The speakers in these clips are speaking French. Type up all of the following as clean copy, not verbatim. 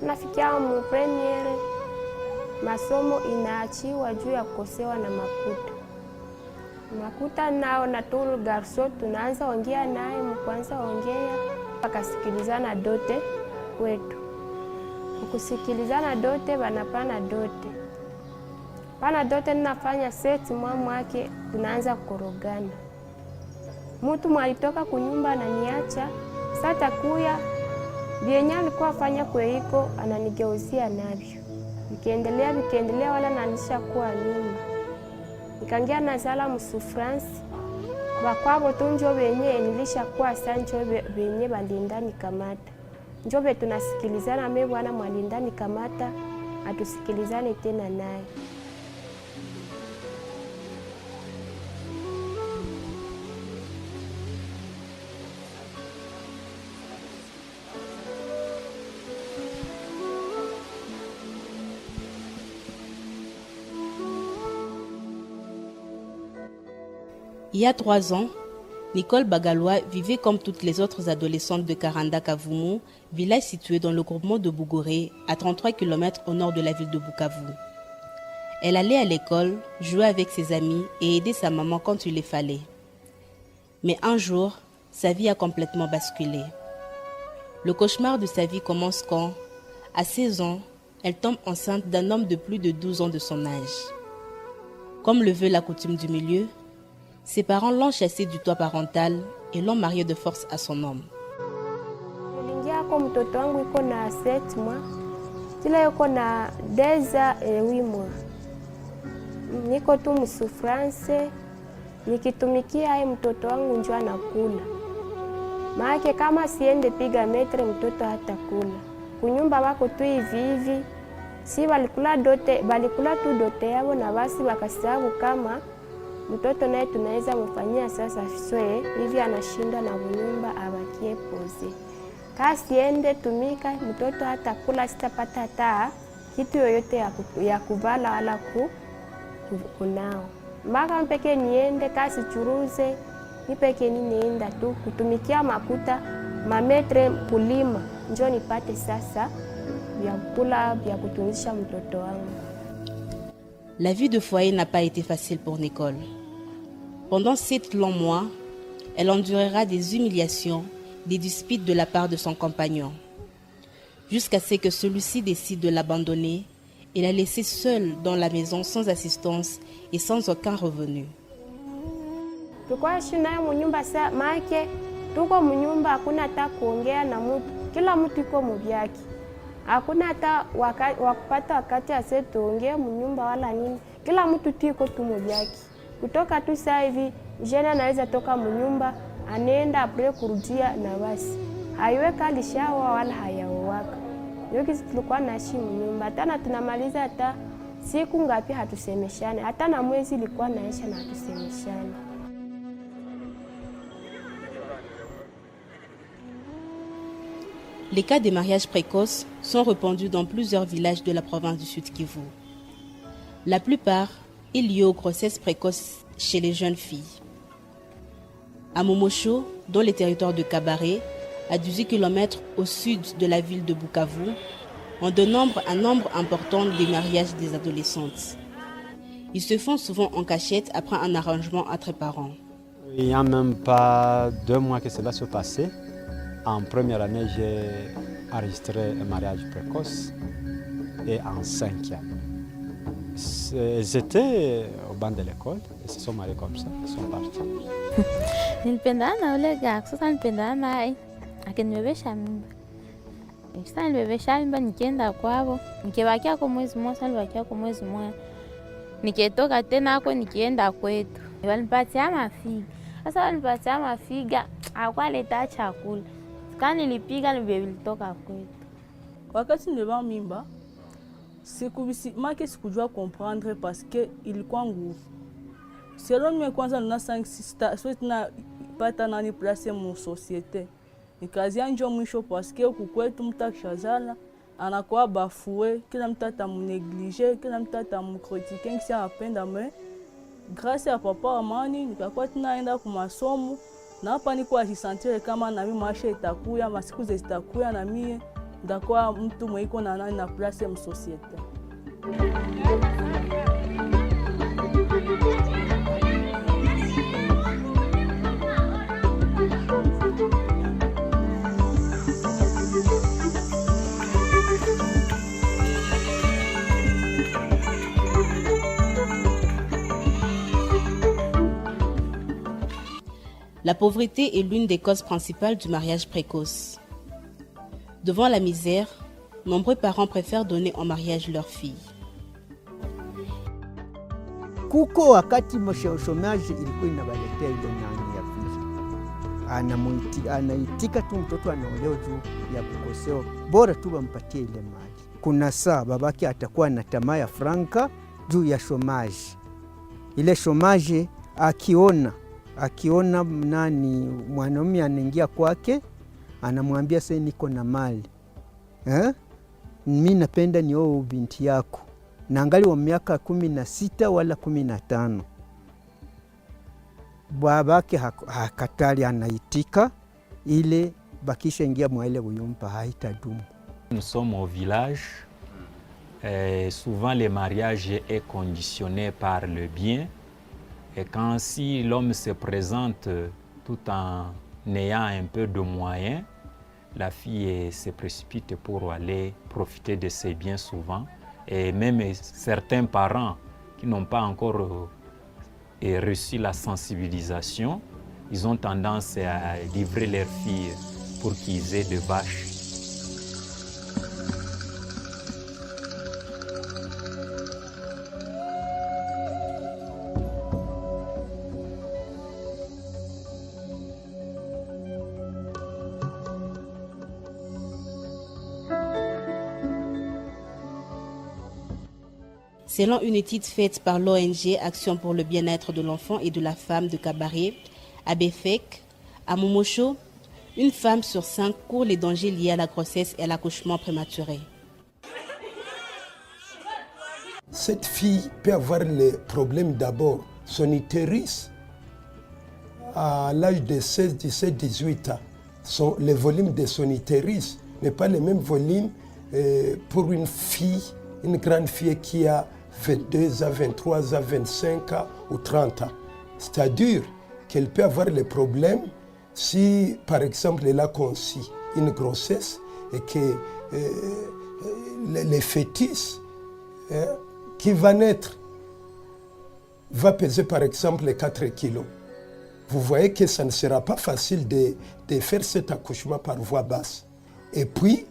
Nafikia mu premiere masomo inaachiwa juu ya kukosewa na makuta. Makuta nao na tulu garso tunaanza ongea naye mkwanza ongea wakasikilizana dote kwetu. Kusikilizana dote wanapana dote. Pana dote ninafanya seti mwake tunaanza kukorogana. Mtu mwalitoka kunyumba na niacha sasa kuya Bienya alikuwa afanya kweiko ananigeuzia navyo. Nikiendelea wala nanisha kuwa nyuma. Nikangia nazala musufrance. Wakwabo tunjo benye nilisha kuwa sancho benye balindani kamata. Njobe tunasikilizana mimi bwana mwalindani kamata atusikilizane tena naye. Il y a 3 ans, Nicole Bagalois vivait comme toutes les autres adolescentes de Karanda-Kavumu, village situé dans le groupement de Bougoré, à 33 km au nord de la ville de Bukavu. Elle allait à l'école, jouer avec ses amis et aider sa maman quand il le fallait. Mais un jour, sa vie a complètement basculé. Le cauchemar de sa vie commence quand, à 16 ans, elle tombe enceinte d'un homme de plus de 12 ans de son âge. Comme le veut la coutume du milieu, ses parents l'ont chassée du toit parental et l'ont mariée de force à son homme. Nilingia kwa mtoto wangu iko na 7 mois. Kila yuko na 8 mois. Niko tu msufrance. Nikitumikia hai mtoto wangu njoo anakula. Maana kama siende piga metre mtoto hatakula. Kunyumba wako tu hivi. Si balikula tu dote yao na basi wakasababu kama mtoto naye tunaweza mfanyia sasa swe hivi anashinda na nyumba abakie poze. Kasi ende tumika mtoto hata kula sitapata hata kitu yoyote ya kuvala wala kunao. Mpaka mpeke niende kasi churuze nipeke nienda tu kutumikia makuta mametre kulima njoo nipate sasa vya kula vya kutunisha mtoto wangu. La vie de foyer n'a pas été facile pour Nicole. Pendant 7 longs mois, elle endurera des humiliations, des disputes de la part de son compagnon, jusqu'à ce que celui-ci décide de l'abandonner et la laisser seule dans la maison sans assistance et sans aucun revenu. Tukwa shina munyumba sa make tuko munyumba hakuna hata kuongea na mtu, kila mtu yuko mubyaki. Hakuna hata wakupata wakati ase tuongee munyumba wala nini. Kila mtu tuko tu mubyaki. Kutoka tu saa hivi jana anaweza toka munyumba anaenda apre kurudia na basi. Haiweka alishawa wala hayawaka. Yoki tulikuwa naishi munyumba. Hata tunamaliza hata siku ngapi hatusemeshane. Hata na mwezi ilikuwa naisha na hatusemeshane. Les cas de mariage précoce sont répandus dans plusieurs villages de la province du Sud Kivu. La plupart est liée aux grossesses précoces chez les jeunes filles. À Momosho, dans les territoires de Kabaré, à 18 km au sud de la ville de Bukavu, on dénombre un nombre important des mariages des adolescentes. Ils se font souvent en cachette après un arrangement entre parents. Il n'y a même pas 2 mois que cela se passait. En première année, j'ai enregistré un mariage précoce et en 5e. Ils étaient au banc de l'école, ils se sont mariés comme ça, ils sont partis. Nilipendana ule gars, sasa nilipendana naye akinibebesha mimba. Sasa nilibebesha mimba nikienda kwao, nikibakia kwa mwezi mmoja, sasa nilibakia kwa mwezi mmoja. Nikitoka tena hapo nikienda kwetu. Walinipatia mafiga. Sasa walinipatia mafiga, hakuwa leta chakula. Kani nilipiga nilitoka kwetu. Wakati nilibeba mimba, make sikujua comprendre parce que ilikuwa nguvu. Selon mimi kwanza nina 5 so tuna pata nani place mu societe. Nikazia njo mwisho parce que kukwetu mtakishazala anakuwa bafoué, kila mtu atamunéglige, kila mtu atamukritike kisi anapenda me. Grâce à papa amani nikakuwa tunaenda kwa masomo na hapa niko ajisantire kama na mimi maisha itakuya, masiku zitakuya na mimi ndakuwa mtu mwiko na nani na place mu societe. La pauvreté est l'une des causes principales du mariage précoce. Devant la misère, nombreux parents préfèrent donner en mariage leurs filles. Kuko wakati mshomaji ilikuwa inawaletea ile nyanya ya pili. Anaitika tu mtoto anaolewa juu ya kukosewa. Bora tu wampatie ile mali. Kuna saa babake atakuwa na tamaa ya franka juu ya shomaji. Ile shomaji akiona nani mwanaume anaingia kwake, anamwambia sasa niko na mali. Mimi napenda nioe binti yako. Na angali wa miaka 16 wala 15. Babake hakatali, anaitika ile bakisha ingia mwaile buyumpa haitadumu. Nous sommes au village. Souvent les mariages est conditionné par le bien. Et quand si l'homme se présente tout en ayant un peu de moyens, la fille se précipite pour aller profiter de ses biens souvent. Et même certains parents qui n'ont pas encore reçu la sensibilisation, ils ont tendance à livrer leurs filles pour qu'ils aient des vaches. Selon une étude faite par l'ONG Action pour le bien-être de l'enfant et de la femme de Kabaré, à Befek, à Momosho, une femme sur 5 court les dangers liés à la grossesse et à l'accouchement prématuré. Cette fille peut avoir les problèmes d'abord. Son utérus, à l'âge de 16, 17, 18 ans, le volume de son utérus n'est pas le même volume pour une fille, une grande fille qui a 22 ans, 23 ans, 25 ans ou 30 ans. C'est-à-dire qu'elle peut avoir les problèmes si, par exemple, elle a conçu une grossesse et que le fœtus qui va naître va peser, par exemple, 4 kilos. Vous voyez que ça ne sera pas facile de faire cet accouchement par voie basse. Et puis,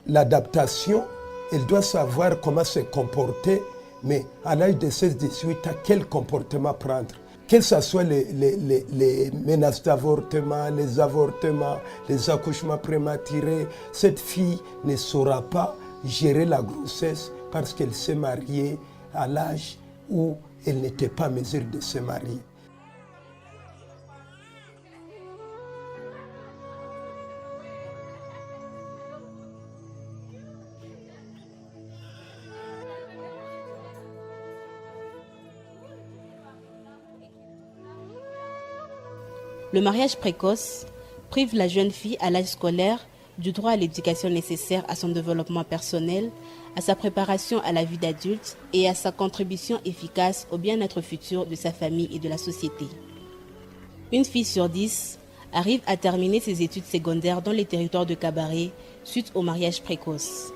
l'adaptation, elle doit savoir comment se comporter, mais à l'âge de 16-18 ans, quel comportement prendre. Que ce soit les menaces d'avortement, les avortements, les accouchements prématurés, cette fille ne saura pas gérer la grossesse parce qu'elle s'est mariée à l'âge où elle n'était pas en mesure de se marier. Le mariage précoce prive la jeune fille à l'âge scolaire du droit à l'éducation nécessaire à son développement personnel, à sa préparation à la vie d'adulte et à sa contribution efficace au bien-être futur de sa famille et de la société. Une fille sur 10 arrive à terminer ses études secondaires dans les territoires de Kabaré suite au mariage précoce.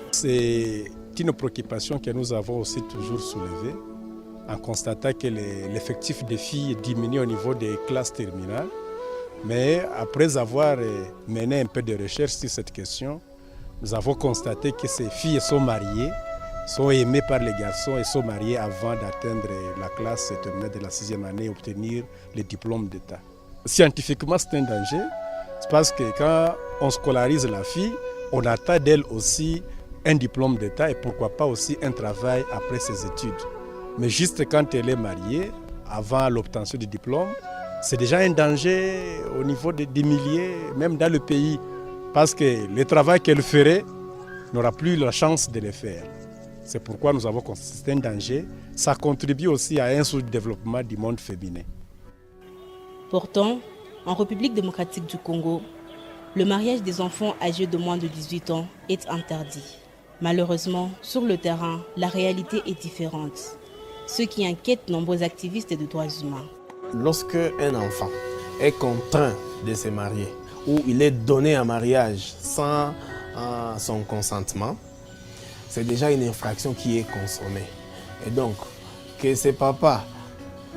C'est une préoccupation que nous avons aussi toujours soulevée en constatant que l'effectif des filles diminue au niveau des classes terminales. Mais après avoir mené un peu de recherche sur cette question, nous avons constaté que ces filles sont mariées, sont aimées par les garçons et sont mariées avant d'atteindre la classe terminale de la 6e année et obtenir le diplôme d'État. Scientifiquement, c'est un danger C'est parce que quand on scolarise la fille, on attend d'elle aussi un diplôme d'État et pourquoi pas aussi un travail après ses études. Mais juste quand elle est mariée, avant l'obtention du diplôme, c'est déjà un danger au niveau des milliers, même dans le pays, parce que le travail qu'elle ferait n'aura plus la chance de le faire. C'est pourquoi nous avons constaté un danger. Ça contribue aussi à un sous-développement du monde féminin. Pourtant, en République démocratique du Congo, le mariage des enfants âgés de moins de 18 ans est interdit. Malheureusement, sur le terrain, la réalité est différente, ce qui inquiète nombreux activistes de droits humains. Lorsque un enfant est contraint de se marier ou il est donné en mariage sans son consentement, c'est déjà une infraction qui est consommée. Et donc, que ces papas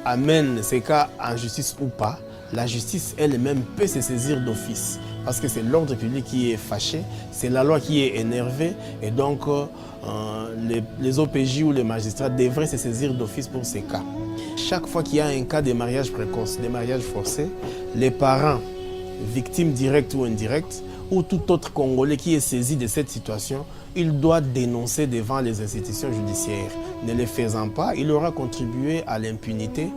amènent ces cas en justice ou pas, la justice elle-même peut se saisir d'office. Parce que c'est l'ordre public qui est fâché, c'est la loi qui est énervée et donc les OPJ ou les magistrats devraient se saisir d'office pour ces cas. Chaque fois qu'il y a un cas de mariage précoce, de mariage forcé, les parents, victimes directes ou indirectes, ou tout autre Congolais qui est saisi de cette situation, il doit dénoncer devant les institutions judiciaires. Ne le faisant pas, il aura contribué à l'impunité.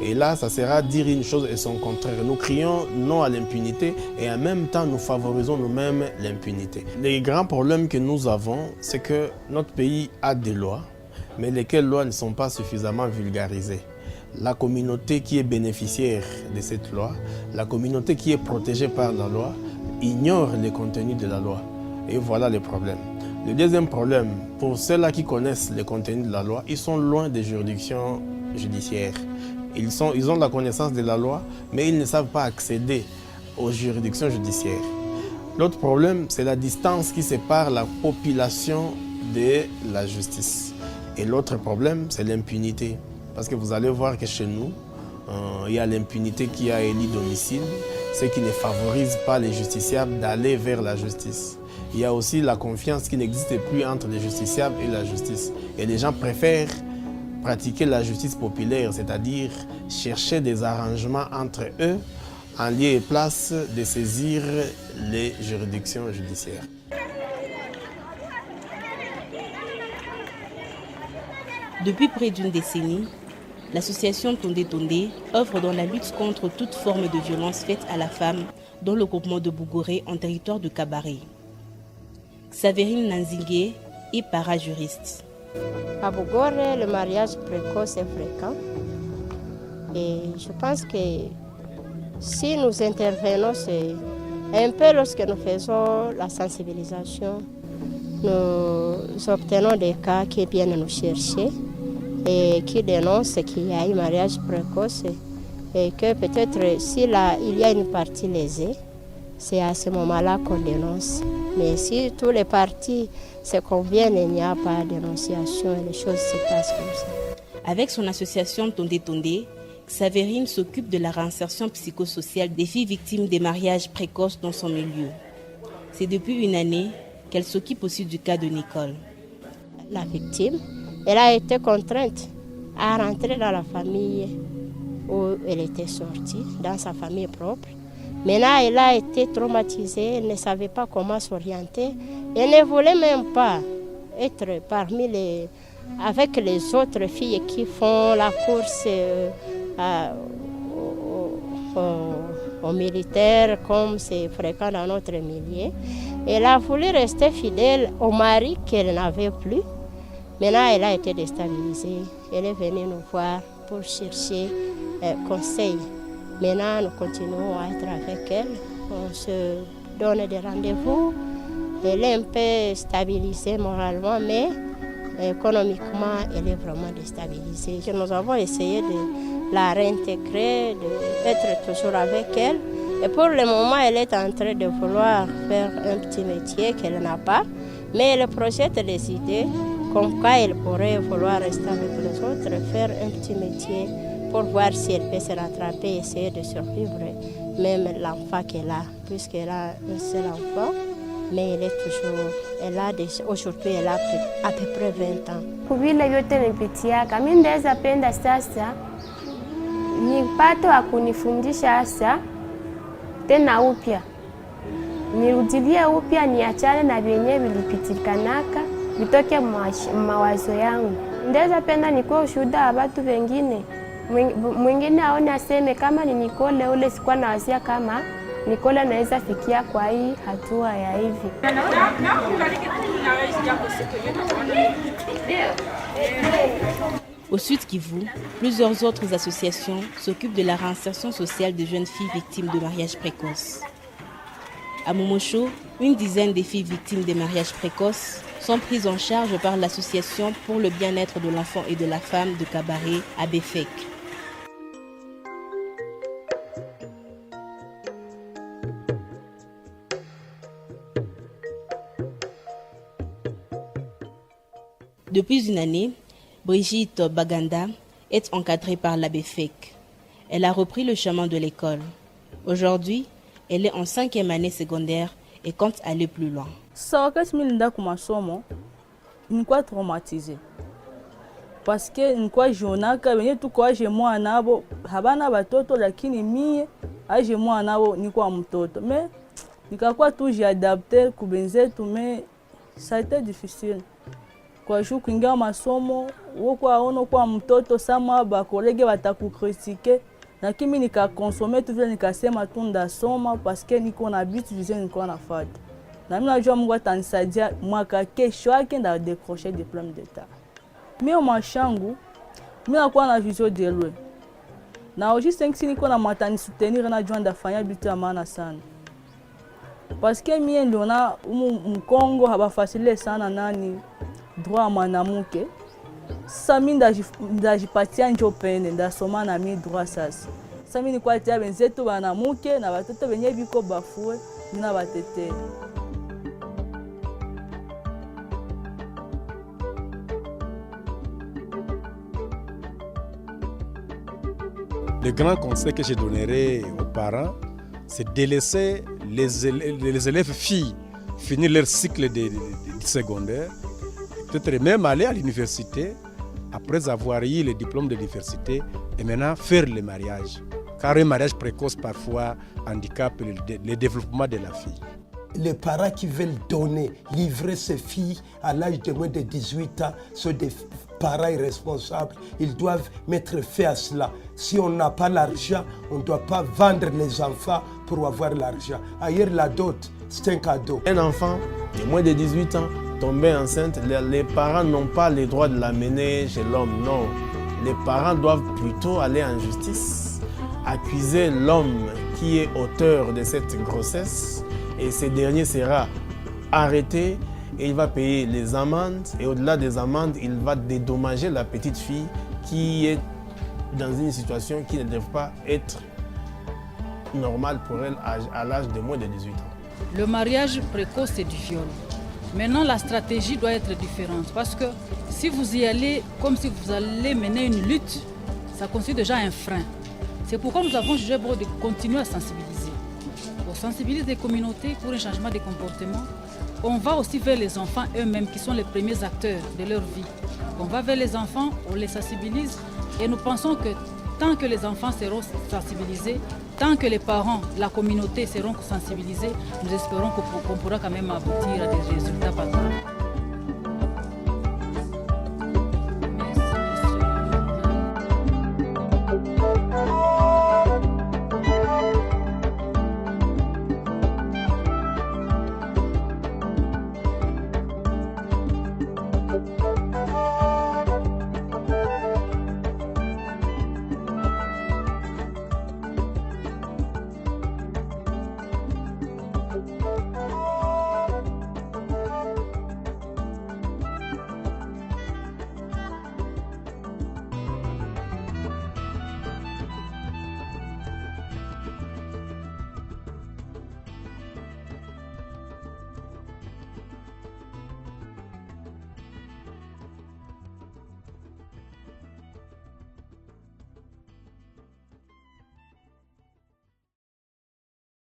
Et là, ça sera dire une chose et son contraire. Nous crions non à l'impunité et en même temps, nous favorisons nous-mêmes l'impunité. Les grands problèmes que nous avons, c'est que notre pays a des lois, mais lesquelles lois ne sont pas suffisamment vulgarisées. La communauté qui est bénéficiaire de cette loi, la communauté qui est protégée par la loi, ignore le contenu de la loi. Et voilà le problème. Le deuxième problème, pour ceux-là qui connaissent le contenu de la loi, ils sont loin des juridictions judiciaires. Ils ont la connaissance de la loi, mais ils ne savent pas accéder aux juridictions judiciaires. L'autre problème, c'est la distance qui sépare la population de la justice. Et l'autre problème, c'est l'impunité. Parce que vous allez voir que chez nous, il y a l'impunité qui a élu domicile, ce qui ne favorise pas les justiciables d'aller vers la justice. Il y a aussi la confiance qui n'existe plus entre les justiciables et la justice. Et les gens préfèrent pratiquer la justice populaire, c'est-à-dire chercher des arrangements entre eux en lieu et place de saisir les juridictions judiciaires. Depuis près d'une décennie, l'association Tondé Tondé œuvre dans la lutte contre toute forme de violence faite à la femme dans le groupement de Bougoré en territoire de Kabaré. Xaverine Nanzingue est parajuriste. À Bougoré, le mariage précoce est fréquent. Et je pense que si nous intervenons, c'est un peu lorsque nous faisons la sensibilisation, nous obtenons des cas qui viennent nous chercher et qui dénoncent qu'il y a un mariage précoce et que peut-être s'il y a une partie lésée, c'est à ce moment-là qu'on dénonce. Mais si tous les parties se conviennent, il n'y a pas de dénonciation et les choses se passent comme ça. Avec son association Tondé Tondé, Xaverine s'occupe de la réinsertion psychosociale des filles victimes des mariages précoces dans son milieu. C'est depuis une année qu'elle s'occupe aussi du cas de Nicole. La victime, elle a été contrainte à rentrer dans la famille où elle était sortie, dans sa famille propre. Maintenant, elle a été traumatisée, elle ne savait pas comment s'orienter. Elle ne voulait même pas être avec les autres filles qui font la course aux militaires, comme c'est fréquent dans notre milieu. Elle a voulu rester fidèle au mari qu'elle n'avait plus. Maintenant, elle a été déstabilisée. Elle est venue nous voir pour chercher conseil. Maintenant, nous continuons à être avec elle. On se donne des rendez-vous. Elle est un peu stabilisée moralement, mais économiquement, elle est vraiment déstabilisée. Nous avons essayé de la réintégrer, d'être toujours avec elle. Et pour le moment, elle est en train de vouloir faire un petit métier qu'elle n'a pas. Mais elle projette des idées, comme quoi elle pourrait vouloir rester avec les autres, faire un petit métier pour voir si elle peut se rattraper, essayer de survivre, même l'enfant qu'elle a, puisqu'elle a un seul enfant. Mais elle est toujours, aujourd'hui elle a à peu près 20 ans. Kuvile yote nipitiaka, mimi ndaweza penda sasa nipate wa kunifundisha hasa tena upya nirudilie upya, niachane na vyenye vilipitikanaka, vitoke mawazo yangu. Ndeza penda nikuwe ushuhuda wa watu wengine. Mwingine aone aseme kama ni Nicole ule sikuwa nawazia kama Nicole naweza fikia kwa hii hatua ya hivi. Au Sud Kivu, plusieurs autres associations s'occupent de la réinsertion sociale des jeunes filles victimes de mariages précoces. À Momosho, une dizaine de filles victimes des mariages précoces sont prises en charge par l'association pour le bien-être de l'enfant et de la femme de Kabaré à Befek. Depuis une année, Brigitte Baganda est encadrée par la Befek. Elle a repris le chemin de l'école. Aujourd'hui, elle est en 5e année secondaire et compte aller plus loin. Wakati mimi nenda kwa masomo nilikuwa traumatisé parce que nilikuwa jionaka wenye tuko aje mwa nabo habana batoto, lakini mie aje mwa nabo nilikuwa mtoto mais nikakuwa tu j'adapter kubenzetu mais ça a été difficile kwa juu kuingia masomo woko aono kwa mtoto sama ba kolege batakukritike, lakini mimi nikakonsome tu vile nikasema tu ndasoma parce que niko na bitu vision niko nafuata. Na mimi najua Mungu atanisaidia mwaka kesho yake nda décrocher diplôme d'état. Mimi au machangu mimi nakuwa na vision de loin. Na aussi sensi niko na matani soutenir na jua ndafanya bitu ya maana sana. Parce que mimi ndio na Mkongo habafasile sana nani droit mwanamke. Sasa mimi ndajipatia njo pende ndasoma na mimi droit sasa. Sasa mimi niko atia benzetu banamuke na batoto benye biko bafue na batete. Le grand conseil que je donnerais aux parents, c'est de laisser les élèves filles finir leur cycle de secondaire, peut-être même aller à l'université, après avoir eu le diplôme de l'université, et maintenant faire le mariage. Car un mariage précoce parfois handicape le développement de la fille. Les parents qui veulent donner, livrer ces filles à l'âge de moins de 18 ans sont des parents irresponsables. Ils doivent mettre fin à cela. Si on n'a pas l'argent, on ne doit pas vendre les enfants pour avoir l'argent. Ailleurs, la dot, c'est un cadeau. Un enfant de moins de 18 ans tombé enceinte, les parents n'ont pas le droit de l'amener chez l'homme, non. Les parents doivent plutôt aller en justice, accuser l'homme qui est auteur de cette grossesse, et ce dernier sera arrêté et il va payer les amendes, et au-delà des amendes, il va dédommager la petite fille qui est dans une situation qui ne devrait pas être normale pour elle à l'âge de moins de 18 ans. Le mariage précoce, c'est du viol. Maintenant, la stratégie doit être différente parce que si vous y allez comme si vous allez mener une lutte, ça constitue déjà un frein. C'est pourquoi nous avons jugé bon de continuer à sensibiliser. On sensibilise les communautés pour un changement de comportement. On va aussi vers les enfants eux-mêmes qui sont les premiers acteurs de leur vie. On va vers les enfants, on les sensibilise et nous pensons que tant que les enfants seront sensibilisés, tant que les parents, la communauté seront sensibilisés, nous espérons qu'on pourra quand même aboutir à des résultats pas mal.